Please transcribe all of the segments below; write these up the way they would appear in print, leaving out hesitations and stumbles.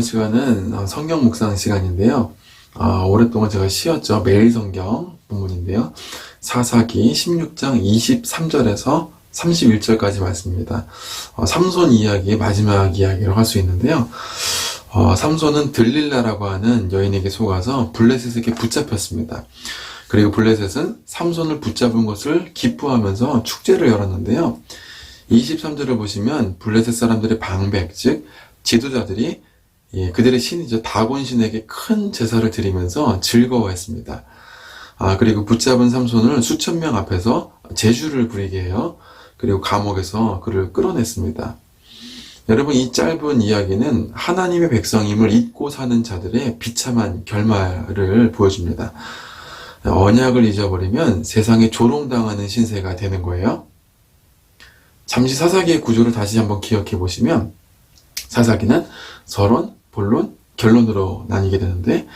시간은 성경 묵상 시간인데요. 오랫동안 제가 쉬었죠. 매일 성경 본문인데요. 사사기 16장 23절에서 31절까지 말씀입니다. 삼손 이야기의 마지막 이야기로 할 수 있는데요. 삼손은 들릴라라고 하는 여인에게 속아서 블레셋에게 붙잡혔습니다. 그리고 블레셋은 삼손을 붙잡은 것을 기뻐하면서 축제를 열었는데요. 23절을 보시면 블레셋 사람들의 방백, 즉 지도자들이 그들의 신이죠. 다곤 신에게 큰 제사를 드리면서 즐거워했습니다. 그리고 붙잡은 삼손을 수천 명 앞에서 제주를 부리게 해요. 그리고 감옥에서 그를 끌어냈습니다. 여러분, 이 짧은 이야기는 하나님의 백성임을 잊고 사는 자들의 비참한 결말을 보여줍니다. 언약을 잊어버리면 세상에 조롱당하는 신세가 되는 거예요. 잠시 사사기의 구조를 다시 한번 기억해 보시면, 사사기는 서론, 본론, 결론으로 나뉘게 되는데,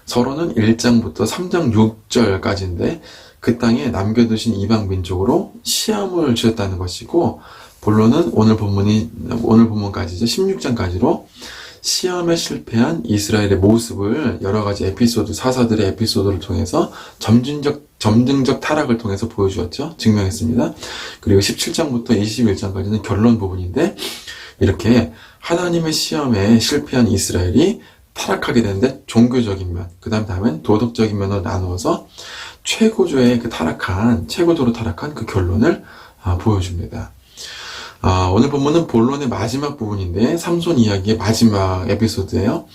서론은 1장부터 3장 6절까지인데 그 땅에 남겨두신 이방 민족으로 시험을 주셨다는 것이고, 본론은 오늘 본문까지죠. 16장까지로 시험에 실패한 이스라엘의 모습을 여러 가지 에피소드, 사사들의 에피소드를 통해서 점증적 타락을 통해서 보여주었죠. 증명했습니다. 그리고 17장부터 21장까지는 결론 부분인데, 이렇게 하나님의 시험에 실패한 이스라엘이 타락하게 되는데 종교적인 면, 그 다음엔 도덕적인 면으로 나누어서 최고조의 최고도로 타락한 그 결론을 보여줍니다. 오늘 본문은 본론의 마지막 부분인데, 삼손 이야기의 마지막 에피소드예요.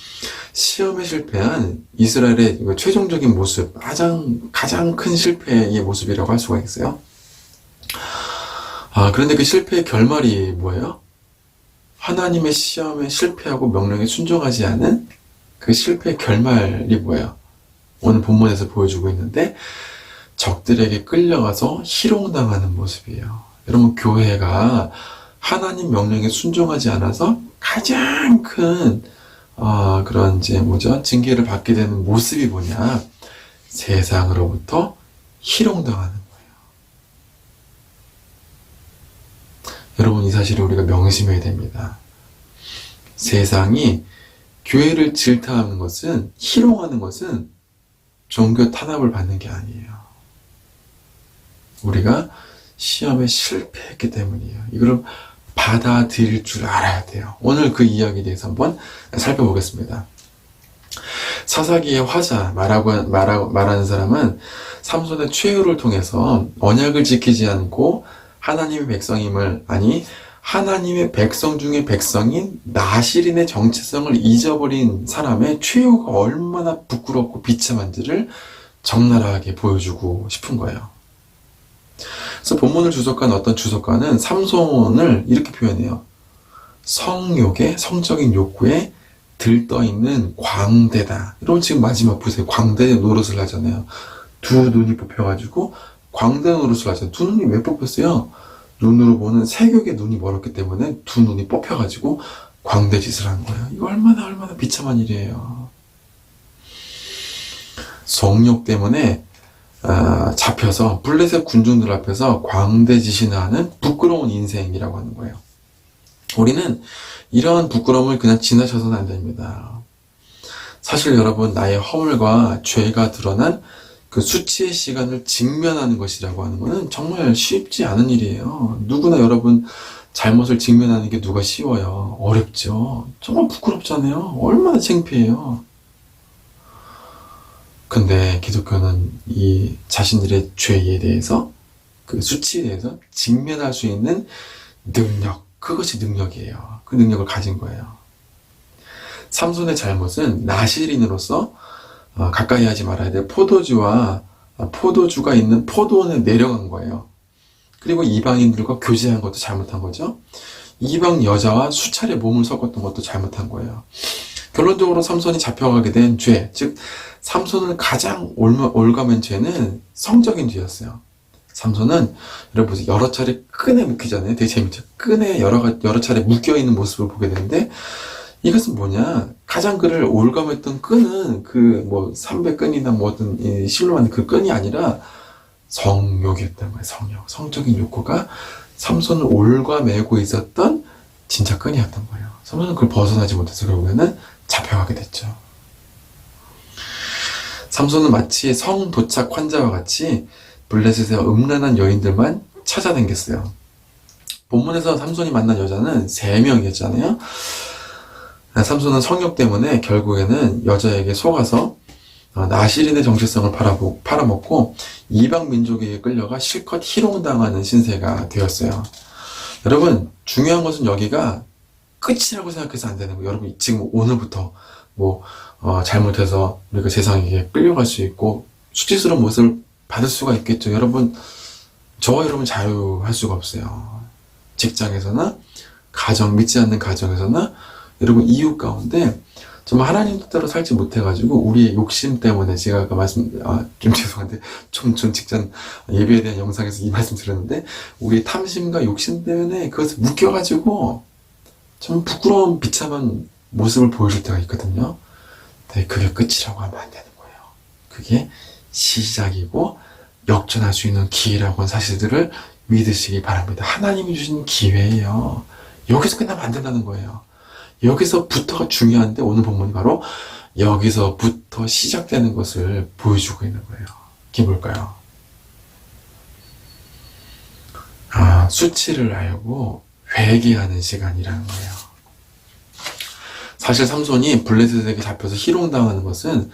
시험에 실패한 이스라엘의 최종적인 모습, 가장 큰 실패의 모습이라고 할 수가 있어요. 그런데 그 실패의 결말이 뭐예요? 하나님의 시험에 실패하고 명령에 순종하지 않은 그 실패의 결말이 뭐예요? 오늘 본문에서 보여주고 있는데, 적들에게 끌려가서 희롱당하는 모습이에요. 여러분, 교회가 하나님 명령에 순종하지 않아서 가장 큰 징계를 받게 되는 모습이 뭐냐? 세상으로부터 희롱당하는 거예요. 여러분, 이 사실을 우리가 명심해야 됩니다. 세상이 교회를 질타하는 것은, 희롱하는 것은 종교 탄압을 받는 게 아니에요. 우리가 시험에 실패했기 때문이에요. 이걸 받아들일 줄 알아야 돼요. 오늘 그 이야기에 대해서 한번 살펴보겠습니다. 사사기의 화자, 말하는 사람은 삼손의 최후를 통해서 언약을 지키지 않고 하나님의 백성임을, 하나님의 백성 중에 백성인 나실인의 정체성을 잊어버린 사람의 최후가 얼마나 부끄럽고 비참한지를 적나라하게 보여주고 싶은 거예요. 그래서 본문을 주석한 어떤 주석가는 삼손을 이렇게 표현해요. 성적인 욕구에 들떠있는 광대다. 여러분, 지금 마지막 보세요. 광대 노릇을 하잖아요. 두 눈이 뽑혀가지고 광대 노릇을 하잖아요. 두 눈이 왜 뽑혔어요? 눈으로 보는 세격의 눈이 멀었기 때문에 두 눈이 뽑혀가지고 광대짓을 한 거예요. 이거 얼마나 비참한 일이에요. 성욕 때문에 잡혀서 블레셋 군중들 앞에서 광대짓이나 하는 부끄러운 인생이라고 하는 거예요. 우리는 이러한 부끄러움을 그냥 지나쳐서는 안 됩니다. 사실 여러분, 나의 허물과 죄가 드러난 그 수치의 시간을 직면하는 것이라고 하는 것은 정말 쉽지 않은 일이에요. 누구나 여러분, 잘못을 직면하는 게 누가 쉬워요? 어렵죠. 정말 부끄럽잖아요. 얼마나 창피해요. 근데 기독교는 이 자신들의 죄에 대해서, 그 수치에 대해서 직면할 수 있는 능력, 그것이 능력이에요. 그 능력을 가진 거예요. 삼손의 잘못은 나실인으로서 가까이 하지 말아야 될 포도주가 있는 포도원에 내려간 거예요. 그리고 이방인들과 교제한 것도 잘못한 거죠. 이방 여자와 수차례 몸을 섞었던 것도 잘못한 거예요. 결론적으로 삼손이 잡혀가게 된 죄, 즉 삼손을 가장 올가맨 죄는 성적인 죄였어요. 삼손은 여러분 보세요. 여러 차례 끈에 묶이잖아요. 되게 재밌죠. 끈에 여러 차례 묶여있는 모습을 보게 되는데, 이것은 뭐냐? 가장 그를 올감했던 끈은 300끈이나 뭐든 실로 만든 그 끈이 아니라 성욕이었던 거예요. 성적인 욕구가 삼손을 올가매고 있었던 진짜 끈이었던 거예요. 삼손은 그걸 벗어나지 못해서 결국에는 잡혀가게 됐죠. 삼손은 마치 성 도착 환자와 같이 블레셋의 음란한 여인들만 찾아다녔어요. 본문에서 삼손이 만난 여자는 3명이었잖아요. 삼손은 성욕 때문에 결국에는 여자에게 속아서 나시린의 정체성을 팔아먹고 이방 민족에게 끌려가 실컷 희롱당하는 신세가 되었어요. 여러분, 중요한 것은 여기가 끝이라고 생각해서 안 되는 거예요. 여러분, 지금 오늘부터 잘못해서 우리가 세상에게 끌려갈 수 있고 수치스러운 모습을 받을 수가 있겠죠. 여러분, 저와 여러분 자유할 수가 없어요. 직장에서나 믿지 않는 가정에서나 여러분 이웃 가운데 정말 하나님 뜻대로 살지 못해가지고 우리의 욕심 때문에 제가 아까 좀 죄송한데 전 직전 예배에 대한 영상에서 이 말씀 드렸는데 우리의 탐심과 욕심 때문에 그것을 묶여가지고 좀 부끄러운 비참한 모습을 보여줄 때가 있거든요. 근데 그게 끝이라고 하면 안 되는 거예요. 그게 시작이고 역전할 수 있는 기회라고 하는 사실들을 믿으시기 바랍니다. 하나님이 주신 기회예요. 여기서 끝나면 안 된다는 거예요. 여기서부터가 중요한데 오늘 본문이 바로 여기서부터 시작되는 것을 보여주고 있는 거예요. 그게 뭘까요? 수치를 알고 회개하는 시간이라는 거예요. 사실 삼손이 블레셋에게 잡혀서 희롱당하는 것은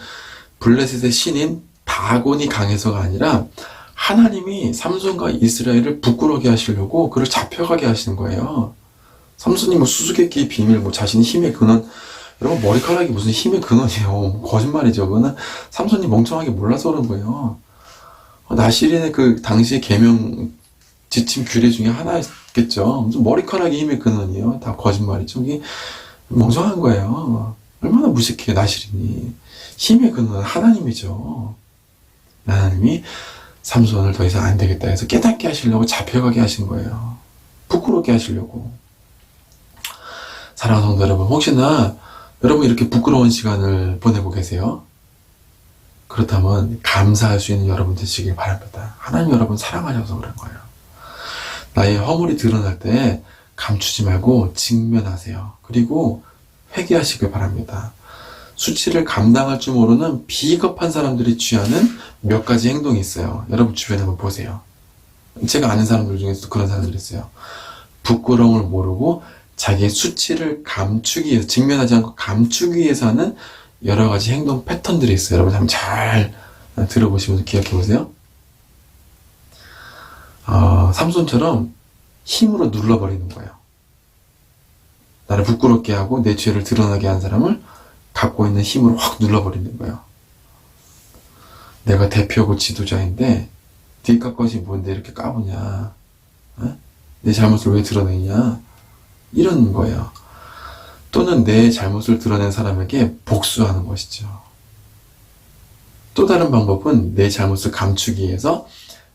블레셋의 신인 다곤이 강해서가 아니라 하나님이 삼손과 이스라엘을 부끄러게 하시려고 그를 잡혀가게 하시는 거예요. 삼손이 수수께끼의 비밀, 자신의 힘의 근원, 여러분 머리카락이 무슨 힘의 근원이에요. 거짓말이죠. 그거는 삼손이 멍청하게 몰라서 그런 거예요. 나시린의 그 당시의 계명 지침 규례 중에 하나였겠죠. 무슨 머리카락이 힘의 근원이에요. 다 거짓말이죠. 이게 멍청한 거예요. 얼마나 무식해요, 나시린이. 힘의 근원은 하나님이죠. 하나님이 삼손을 더 이상 안 되겠다 해서 깨닫게 하시려고 잡혀가게 하신 거예요. 부끄럽게 하시려고. 사랑하는 성도 여러분, 혹시나 여러분 이렇게 부끄러운 시간을 보내고 계세요? 그렇다면 감사할 수 있는 여러분 되시길 바랍니다. 하나님 여러분 사랑하셔서 그런 거예요. 나의 허물이 드러날 때 감추지 말고 직면하세요. 그리고 회개하시길 바랍니다. 수치를 감당할 줄 모르는 비겁한 사람들이 취하는 몇 가지 행동이 있어요. 여러분 주변에 한번 보세요. 제가 아는 사람들 중에서도 그런 사람들이 있어요. 부끄러움을 모르고 자기의 수치를 감추기 위해서, 직면하지 않고 감추기 위해서 하는 여러 가지 행동 패턴들이 있어요. 여러분 한번 잘 들어보시면서 기억해 보세요. 삼손처럼 힘으로 눌러버리는 거예요. 나를 부끄럽게 하고 내 죄를 드러나게 한 사람을 갖고 있는 힘으로 확 눌러버리는 거예요. 내가 대표고 지도자인데 뒷값 것이 뭔데 이렇게 까부냐, 내 잘못을 왜 드러내냐, 이런 거예요. 또는 내 잘못을 드러낸 사람에게 복수하는 것이죠. 또 다른 방법은 내 잘못을 감추기 위해서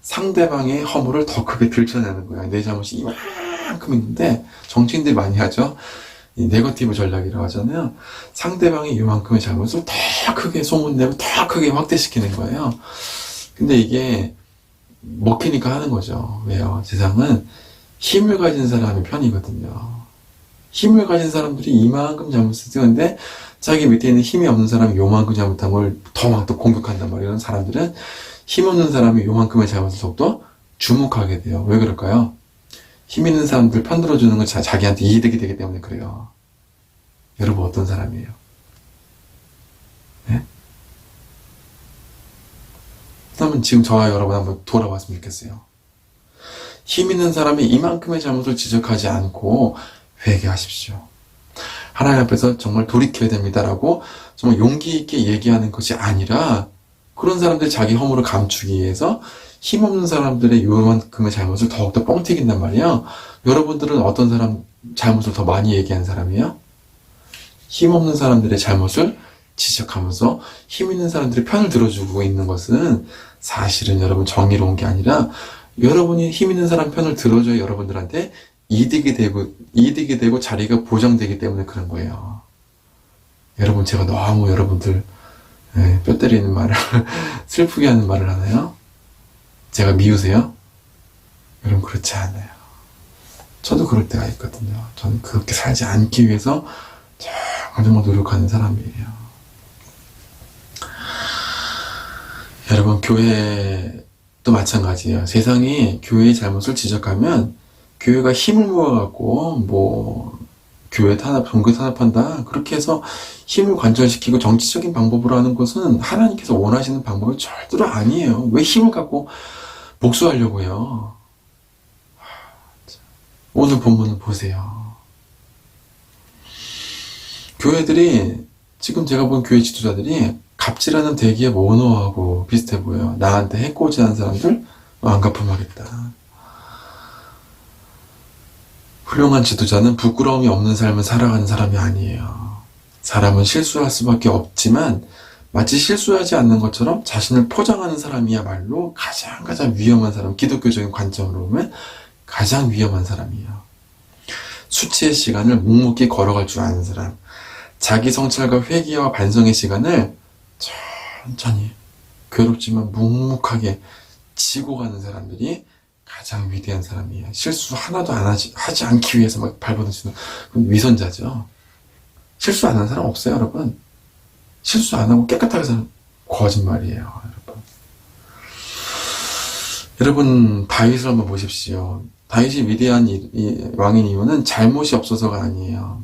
상대방의 허물을 더 크게 들춰내는 거야. 내 잘못이 이만큼 있는데, 정치인들이 많이 하죠. 이 네거티브 전략이라고 하잖아요. 상대방이 이만큼의 잘못을 더 크게 소문내고 더 크게 확대시키는 거예요. 근데 이게 먹히니까 하는 거죠. 왜요? 세상은 힘을 가진 사람의 편이거든요. 힘을 가진 사람들이 이만큼 잘못을 쓰는데 자기 밑에 있는 힘이 없는 사람이 요만큼 잘못한 걸 더 막 또 공격한단 말이에요. 이런 사람들은 힘없는 사람이 요만큼의 잘못을 더욱더 주목하게 돼요. 왜 그럴까요? 힘 있는 사람들 편들어주는 건 자기한테 이득이 되기 때문에 그래요. 여러분 어떤 사람이에요? 네? 그러면 지금 저와 여러분 한번 돌아봤으면 좋겠어요. 힘 있는 사람이 이만큼의 잘못을 지적하지 않고 회개하십시오. 하나님 앞에서 정말 돌이켜야 됩니다라고 정말 용기 있게 얘기하는 것이 아니라 그런 사람들이 자기 허물을 감추기 위해서 힘없는 사람들의 요만큼의 잘못을 더욱더 뻥튀긴단 말이에요. 여러분들은 어떤 사람 잘못을 더 많이 얘기하는 사람이에요? 힘없는 사람들의 잘못을 지적하면서 힘 있는 사람들의 편을 들어주고 있는 것은 사실은 여러분 정의로운 게 아니라 여러분이 힘 있는 사람 편을 들어줘야 여러분들한테 이득이 되고 자리가 보장되기 때문에 그런 거예요. 여러분 제가 너무 여러분들 뼈 때리는 말을 슬프게 하는 말을 하나요? 제가 미우세요? 여러분 그렇지 않아요. 저도 그럴 때가 있거든요. 저는 그렇게 살지 않기 위해서 정말 노력하는 사람이에요. 여러분, 교회도 마찬가지예요. 세상이 교회의 잘못을 지적하면 교회가 힘을 모아갖고 교회 탄압, 종교 탄압한다 그렇게 해서 힘을 관철시키고 정치적인 방법으로 하는 것은 하나님께서 원하시는 방법이 절대로 아니에요. 왜 힘을 갖고 복수하려고 해요? 오늘 본문을 보세요. 교회들이, 지금 제가 본 교회 지도자들이 갑질하는 대기업 오너하고 비슷해 보여요. 나한테 해코지하는 사람들 안 갚으면 하겠다. 훌륭한 지도자는 부끄러움이 없는 삶을 살아가는 사람이 아니에요. 사람은 실수할 수밖에 없지만 마치 실수하지 않는 것처럼 자신을 포장하는 사람이야말로 가장 위험한 사람, 기독교적인 관점으로 보면 가장 위험한 사람이에요. 수치의 시간을 묵묵히 걸어갈 줄 아는 사람, 자기 성찰과 회개와 반성의 시간을 천천히 괴롭지만 묵묵하게 지고 가는 사람들이 가장 위대한 사람이에요. 실수 하나도 하지 않기 위해서 막 발버둥치는 위선자죠. 실수 안 하는 사람 없어요, 여러분. 실수 안 하고 깨끗하게 사는 거짓말이에요, 여러분. 여러분, 다윗을 한번 보십시오. 다윗이 위대한 왕인 이유는 잘못이 없어서가 아니에요.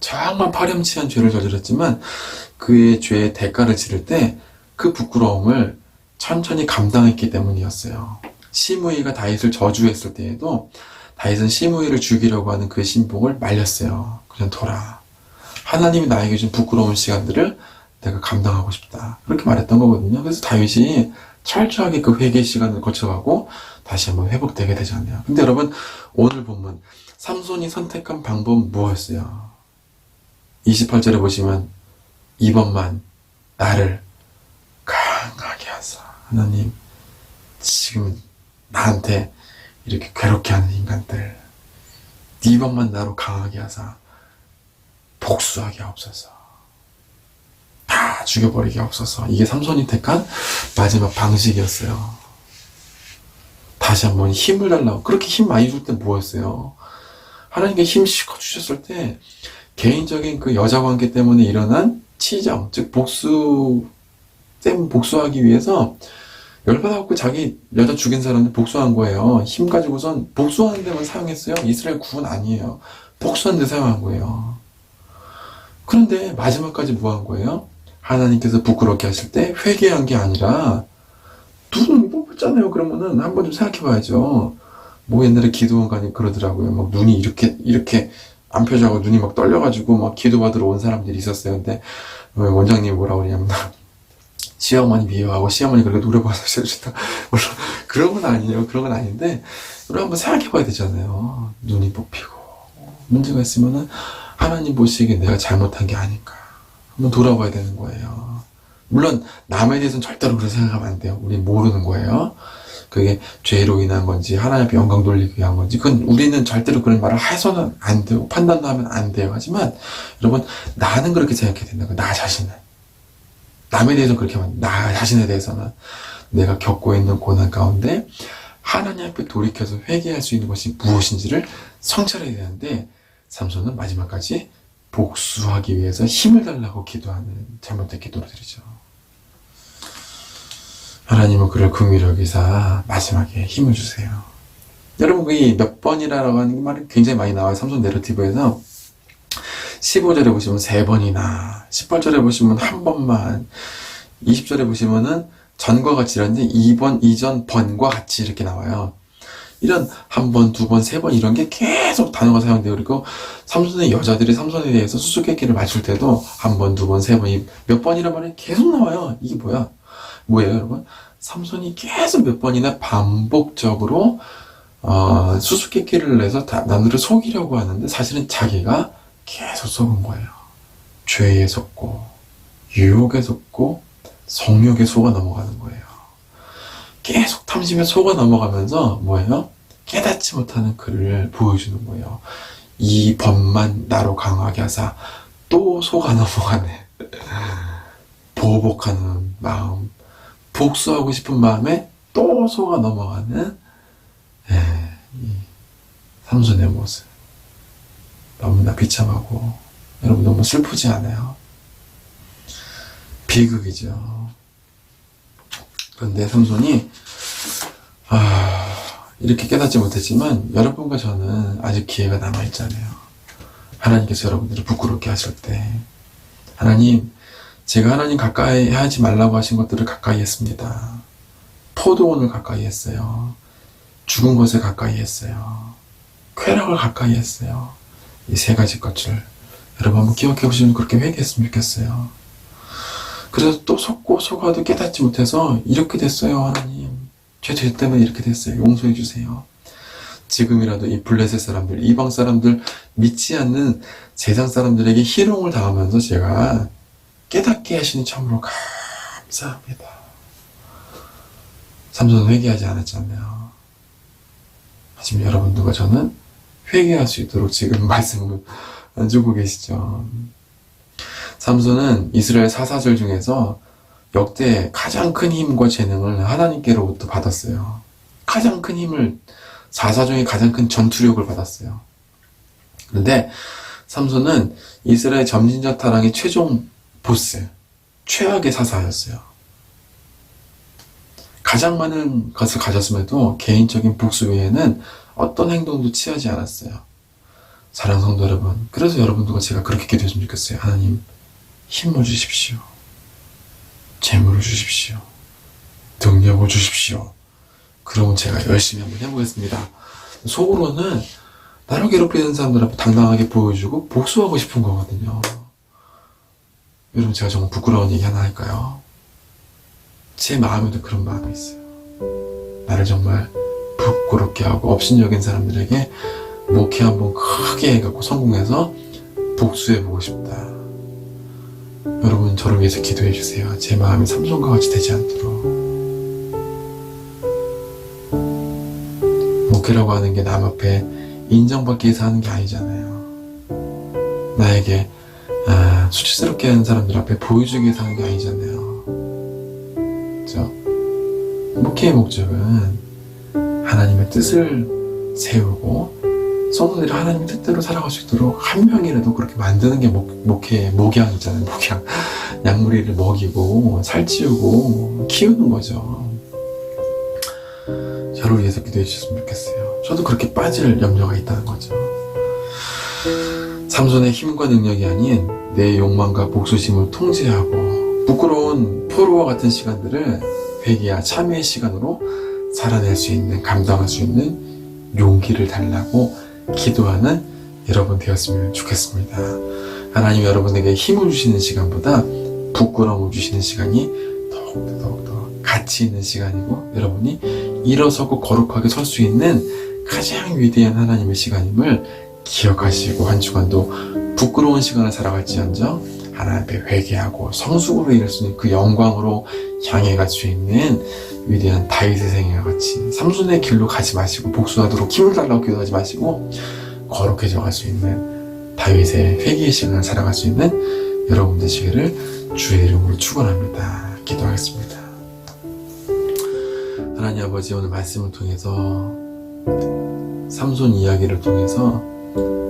정말 파렴치한 죄를 저질렀지만 그의 죄의 대가를 치를 때 그 부끄러움을 천천히 감당했기 때문이었어요. 시므이가 다윗을 저주했을 때에도 다윗은 시므이를 죽이려고 하는 그 신복을 말렸어요. 그냥 둬라. 하나님이 나에게 준 부끄러운 시간들을 내가 감당하고 싶다. 그렇게 말했던 거거든요. 그래서 다윗이 철저하게 그 회개 시간을 거쳐가고 다시 한번 회복되게 되잖아요. 근데 여러분, 오늘 본문 삼손이 선택한 방법은 무엇이었어요? 28절에 보시면 이번만 나를 강하게 하사. 하나님, 지금 나한테 이렇게 괴롭게 하는 인간들 이번만 나로 강하게 하사 복수하게 하옵소서. 다 죽여버리게 하옵소서. 이게 삼손이 택한 마지막 방식이었어요. 다시 한번 힘을 달라고. 그렇게 힘 많이 줄 때 뭐였어요? 하나님께 힘 실컷 주셨을 때 개인적인 그 여자 관계 때문에 일어난 치정, 즉 복수하기 위해서 열받아갖고 자기 여자 죽인 사람들 복수한 거예요. 힘 가지고선 복수하는 데만 사용했어요. 이스라엘 구원 아니에요. 복수하는 데 사용한 거예요. 그런데 마지막까지 뭐 한 거예요? 하나님께서 부끄럽게 하실 때 회개한 게 아니라 눈을 뽑았잖아요. 그러면은 한번 좀 생각해 봐야죠. 옛날에 기도원 가니 그러더라고요. 막 눈이 이렇게 안 펴져가지고 눈이 막 떨려가지고 막 기도받으러 온 사람들이 있었어요. 근데 원장님이 뭐라고 그러냐면 시어머니 미워하고 시어머니 그렇게 노래받아서 싫다. 물론 그런 건 아니에요. 그런 건 아닌데 우리 한번 생각해 봐야 되잖아요. 눈이 뽑히고 문제가 있으면은 하나님 보시기에 내가 잘못한 게 아닐까 한번 돌아봐야 되는 거예요. 물론 남에 대해서는 절대로 그렇게 생각하면 안 돼요. 우리 모르는 거예요. 그게 죄로 인한 건지 하나님 앞에 영광 돌리기 위한 건지 그건 우리는 절대로 그런 말을 해서는 안 되고 판단도 하면 안 돼요. 하지만 여러분, 나는 그렇게 생각해야 된다고. 나 자신은. 남에 대해서는 그렇게 하면 나 자신에 대해서는 내가 겪고 있는 고난 가운데 하나님 앞에 돌이켜서 회개할 수 있는 것이 무엇인지를 성찰해야 되는데 삼손은 마지막까지 복수하기 위해서 힘을 달라고 기도하는 잘못된 기도를 드리죠. 하나님은 그를 긍휼히 여기사 마지막에 힘을 주세요. 여러분, 이 몇 번이라고 하는 말이 굉장히 많이 나와요. 삼손 내러티브에서 15절에 보시면 3번이나 18절에 보시면 1번만 20절에 보시면은 전과 같이 이런데 2번, 이전, 번과 같이 이렇게 나와요. 이런 1번, 2번, 3번 이런 게 계속 단어가 사용돼요. 그리고 삼손의 여자들이 삼손에 대해서 수수께끼를 맞출 때도 1번, 2번, 3번 몇 번이란 말이 계속 나와요. 이게 뭐예요, 여러분? 삼손이 계속 몇 번이나 반복적으로 수수께끼를 내서 남들을 속이려고 하는데 사실은 자기가 계속 속은 거예요. 죄에 속고 유혹에 속고 성욕에 속아 넘어가는 거예요. 계속 탐심에 속아 넘어가면서 뭐예요? 깨닫지 못하는 그를 보여주는 거예요. 이 법만 나로 강하게 하사 또 속아 넘어가네. 보복하는 마음, 복수하고 싶은 마음에 또 속아 넘어가는 이 삼손의 모습. 너무나 비참하고 여러분 너무 슬프지 않아요? 비극이죠. 그런데 삼손이 이렇게 깨닫지 못했지만 여러분과 저는 아직 기회가 남아있잖아요. 하나님께서 여러분들을 부끄럽게 하실 때 하나님, 제가 하나님 가까이 하지 말라고 하신 것들을 가까이 했습니다. 포도원을 가까이 했어요. 죽은 것을 가까이 했어요. 쾌락을 가까이 했어요. 이 세 가지 것을 여러분 한번 기억해 보시면 그렇게 회개했으면 좋겠어요. 그래서 또 속고 속아도 깨닫지 못해서 이렇게 됐어요. 하나님, 제 죄 때문에 이렇게 됐어요. 용서해 주세요. 지금이라도 이 블레셋 사람들, 이방 사람들, 믿지 않는 세상 사람들에게 희롱을 당하면서 제가 깨닫게 하시니 참으로 감사합니다. 삼손은 회개하지 않았잖아요. 하지만 여러분들과 저는 회개할 수 있도록 지금 말씀을 주고 계시죠. 삼손은 이스라엘 사사들 중에서 역대 가장 큰 힘과 재능을 하나님께로부터 받았어요. 가장 큰 힘을, 사사 중에 가장 큰 전투력을 받았어요. 그런데 삼손은 이스라엘 점진적 타락의 최종 보스, 최악의 사사였어요. 가장 많은 것을 가졌음에도 개인적인 복수 외에는 어떤 행동도 취하지 않았어요. 사랑하는 성도 여러분, 그래서 여러분들과 제가 그렇게 기도했으면 좋겠어요. 하나님, 힘을 주십시오. 재물을 주십시오. 능력을 주십시오. 그러면 제가 열심히 한번 해보겠습니다. 속으로는 나를 괴롭히는 사람들 앞에 당당하게 보여주고 복수하고 싶은 거거든요. 여러분, 제가 정말 부끄러운 얘기 하나 할까요? 제 마음에도 그런 마음이 있어요. 나를 정말 부끄럽게 하고 업신여긴 사람들에게 목회 한번 크게 해갖고 성공해서 복수해보고 싶다. 여러분, 저를 위해서 기도해 주세요. 제 마음이 삼손과 같이 되지 않도록. 목회라고 하는 게 남 앞에 인정받기 위해서 하는 게 아니잖아요. 나에게 수치스럽게 하는 사람들 앞에 보여주기 위해서 하는 게 아니잖아요. 그렇죠? 목회의 목적은 하나님의 뜻을 세우고 성도들이 하나님의 뜻대로 살아갈 수 있도록 한 명이라도 그렇게 만드는 게 목회의 목양이잖아요. 목양. 약물이를 먹이고 살찌우고 키우는 거죠. 저를 위해서 기도해 주셨으면 좋겠어요. 저도 그렇게 빠질 염려가 있다는 거죠. 삼손의 힘과 능력이 아닌 내 욕망과 복수심을 통제하고 부끄러운 포로와 같은 시간들을 회개와 참회의 시간으로 살아낼 수 있는, 감당할 수 있는 용기를 달라고 기도하는 여러분 되었으면 좋겠습니다. 하나님 여러분에게 힘을 주시는 시간보다 부끄러움을 주시는 시간이 더욱더 가치 있는 시간이고, 여러분이 일어서고 거룩하게 설 수 있는 가장 위대한 하나님의 시간임을 기억하시고, 한 주간도 부끄러운 시간을 살아갈지언정 하나님 앞에 회개하고 성숙으로 이룰 수 있는 그 영광으로 향해 갈 수 있는 위대한 다윗의 생애와 같이 삼손의 길로 가지 마시고 복수하도록 힘을 달라고 기도하지 마시고 거룩해져 갈 수 있는 다윗의 회개의 시간을 살아갈 수 있는 여러분 되시기를 주의 이름으로 축원합니다. 기도하겠습니다. 하나님 아버지, 오늘 말씀을 통해서 삼손 이야기를 통해서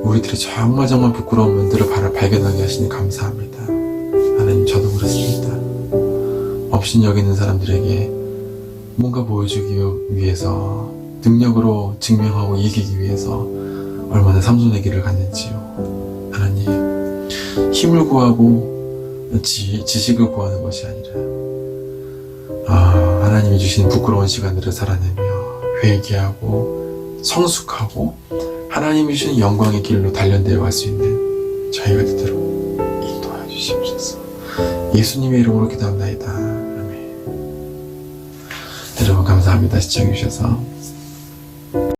우리들이 정말 부끄러운 면들을 발견하게 하시니 감사합니다. 하나님, 저도 그렇습니다. 업신여기는 사람들에게 뭔가 보여주기 위해서, 능력으로 증명하고 이기기 위해서 얼마나 삼손의 길을 갔는지요. 하나님, 힘을 구하고 지식을 구하는 것이 아니라 하나님이 주신 부끄러운 시간들을 살아내며 회개하고 성숙하고 하나님이 주신 영광의 길로 단련되어 갈 수 있는 저희가 되도록 인도하여 주시옵소서. 예수님의 이름으로 기도합나이다. 아멘. 여러분 감사합니다. 시청해 주셔서.